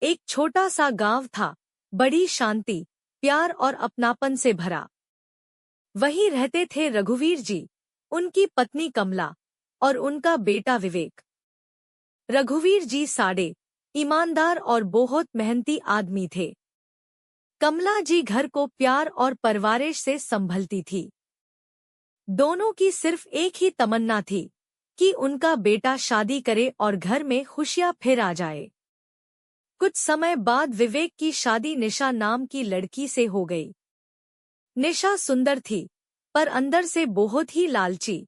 एक छोटा सा गांव था, बड़ी शांति, प्यार और अपनापन से भरा। वहीं रहते थे रघुवीर जी, उनकी पत्नी कमला और उनका बेटा विवेक। रघुवीर जी साड़े, ईमानदार और बहुत मेहनती आदमी थे। कमला जी घर को प्यार और परवरिश से संभलती थी। दोनों की सिर्फ एक ही तमन्ना थी कि उनका बेटा शादी करे और घर में खुशियां फिर आ जाए। कुछ समय बाद विवेक की शादी निशा नाम की लड़की से हो गई। निशा सुंदर थी, पर अंदर से बहुत ही लालची।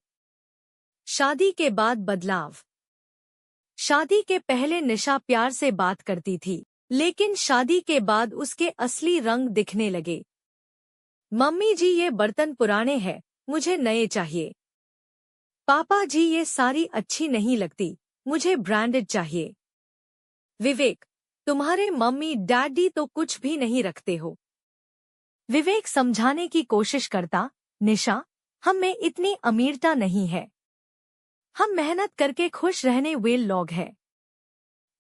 शादी के बाद बदलाव। शादी के पहले निशा प्यार से बात करती थी, लेकिन शादी के बाद उसके असली रंग दिखने लगे। मम्मी जी ये बर्तन पुराने हैं, मुझे नए चाहिए। पापा जी ये साड़ी अच्छी नहीं लगती, मुझे ब्रांडेड चाहिए। विवेक, तुम्हारे मम्मी डैडी तो कुछ भी नहीं रखते हो। विवेक समझाने की कोशिश करता, निशा, हम में इतनी अमीरता नहीं है। हम मेहनत करके खुश रहने वाले लोग हैं।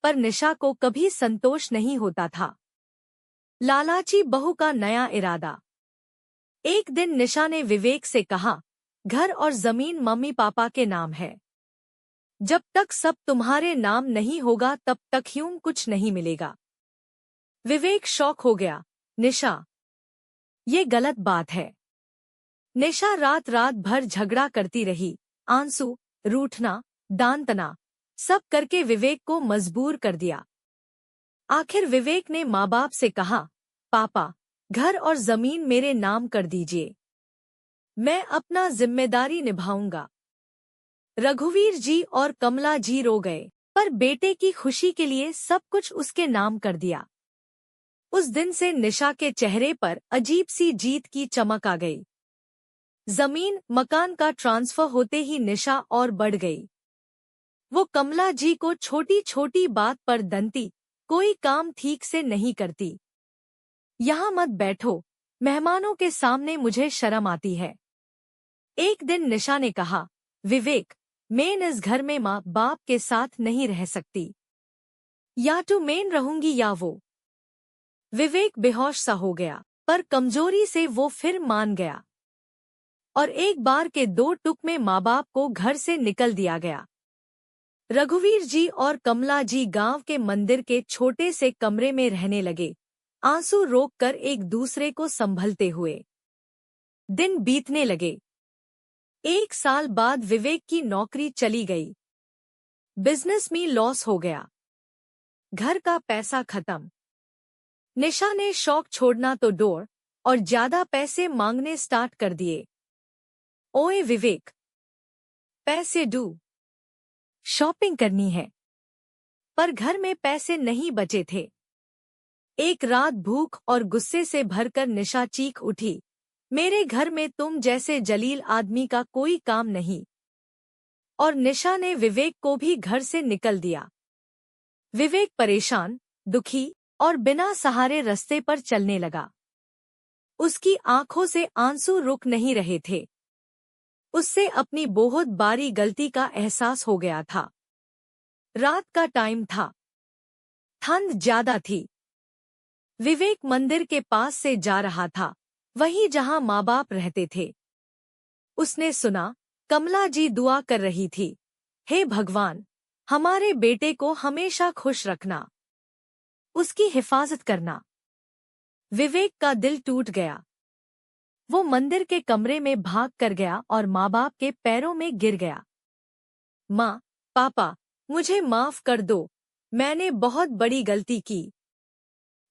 पर निशा को कभी संतोष नहीं होता था। लालाची बहू का नया इरादा। एक दिन निशा ने विवेक से कहा, घर और जमीन मम्मी पापा के नाम है। जब तक सब तुम्हारे नाम नहीं होगा तब तक यूं कुछ नहीं मिलेगा। विवेक शॉक हो गया, निशा, ये गलत बात है। निशा रात रात भर झगड़ा करती रही, आंसू, रूठना, दांतना, सब करके विवेक को मजबूर कर दिया। आखिर विवेक ने माँ बाप से कहा, पापा, घर और जमीन मेरे नाम कर दीजिए। मैं अपना जिम्मेदारी निभाऊंगा। रघुवीर जी और कमला जी रो गए, पर बेटे की खुशी के लिए सब कुछ उसके नाम कर दिया। उस दिन से निशा के चेहरे पर अजीब सी जीत की चमक आ गई। जमीन मकान का ट्रांसफर होते ही निशा और बढ़ गई। वो कमला जी को छोटी छोटी बात पर दंती, कोई काम ठीक से नहीं करती। यहाँ मत बैठो, मेहमानों के सामने मुझे शर्म आती है। एक दिन निशा ने कहा, विवेक, मैं इस घर में माँ बाप के साथ नहीं रह सकती। या तो मैं रहूंगी या वो। विवेक बेहोश सा हो गया, पर कमजोरी से वो फिर मान गया। और एक बार के दो टुक में माँ बाप को घर से निकल दिया गया। रघुवीर जी और कमला जी गांव के मंदिर के छोटे से कमरे में रहने लगे, आंसू रोककर एक दूसरे को संभलते हुए। दिन बीतने लगे। एक साल बाद विवेक की नौकरी चली गई। बिजनेस में लॉस हो गया। घर का पैसा खत्म। निशा ने शौक छोड़ना तो डोर और ज्यादा पैसे मांगने स्टार्ट कर दिए। ओए विवेक, पैसे दो, शॉपिंग करनी है। पर घर में पैसे नहीं बचे थे। एक रात भूख और गुस्से से भरकर निशा चीख उठी, मेरे घर में तुम जैसे जलील आदमी का कोई काम नहीं। और निशा ने विवेक को भी घर से निकल दिया। विवेक परेशान, दुखी और बिना सहारे रास्ते पर चलने लगा। उसकी आंखों से आंसू रुक नहीं रहे थे। उससे अपनी बहुत बड़ी गलती का एहसास हो गया था। रात का टाइम था। ठंड ज्यादा थी। विवेक मंदिर के पास से जा रहा था, वहीं जहां माँ बाप रहते थे। उसने सुना, कमला जी दुआ कर रही थी, हे भगवान, हमारे बेटे को हमेशा खुश रखना, उसकी हिफाजत करना। विवेक का दिल टूट गया। वो मंदिर के कमरे में भाग कर गया और माँ बाप के पैरों में गिर गया। माँ, पापा, मुझे माफ कर दो, मैंने बहुत बड़ी गलती की।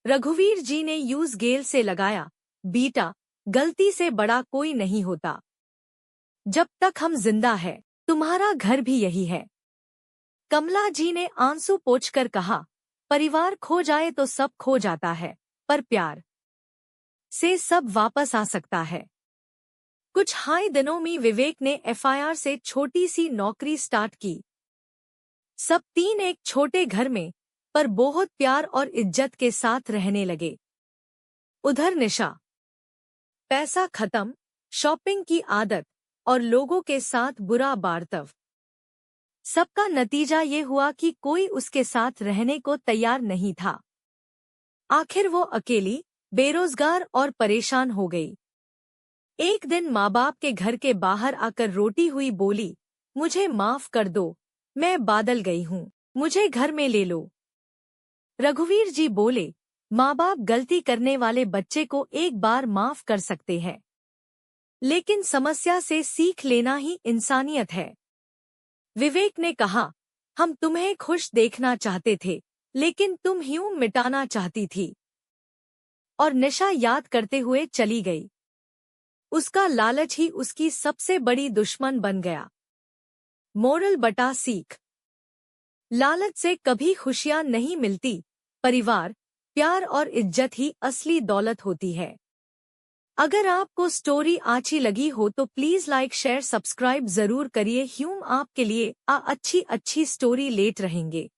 रघुवीर जी ने यूज गेल से लगाया, बेटा, गलती से बड़ा कोई नहीं होता। जब तक हम जिंदा है, तुम्हारा घर भी यही है। कमला जी ने आंसू पोंछकर कहा, परिवार खो जाए तो सब खो जाता है, पर प्यार से सब वापस आ सकता है। कुछ हाई दिनों में विवेक ने एफआईआर से छोटी सी नौकरी स्टार्ट की। सब तीन एक छोटे घर में, पर बहुत प्यार और इज्जत के साथ रहने लगे। उधर निशा, पैसा खत्म, शॉपिंग की आदत और लोगों के साथ बुरा बर्ताव। सबका नतीजा ये हुआ कि कोई उसके साथ रहने को तैयार नहीं था। आखिर वो अकेली, बेरोजगार और परेशान हो गई। एक दिन माँ बाप के घर के बाहर आकर रोती हुई बोली, मुझे माफ कर दो, मैं बादल गई हूँ, मुझे घर में ले लो। रघुवीर जी बोले, माँ बाप गलती करने वाले बच्चे को एक बार माफ कर सकते हैं, लेकिन समस्या से सीख लेना ही इंसानियत है। विवेक ने कहा, हम तुम्हें खुश देखना चाहते थे, लेकिन तुम यूं मिटाना चाहती थी। और निशा याद करते हुए चली गई। उसका लालच ही उसकी सबसे बड़ी दुश्मन बन गया। मोरल बटा सीख। लालच से कभी खुशियां नहीं मिलती, परिवार, प्यार और इज्जत ही असली दौलत होती है। अगर आपको स्टोरी अच्छी लगी हो तो प्लीज लाइक शेयर सब्सक्राइब जरूर करिए। हम आपके लिए अच्छी स्टोरी लेट रहेंगे।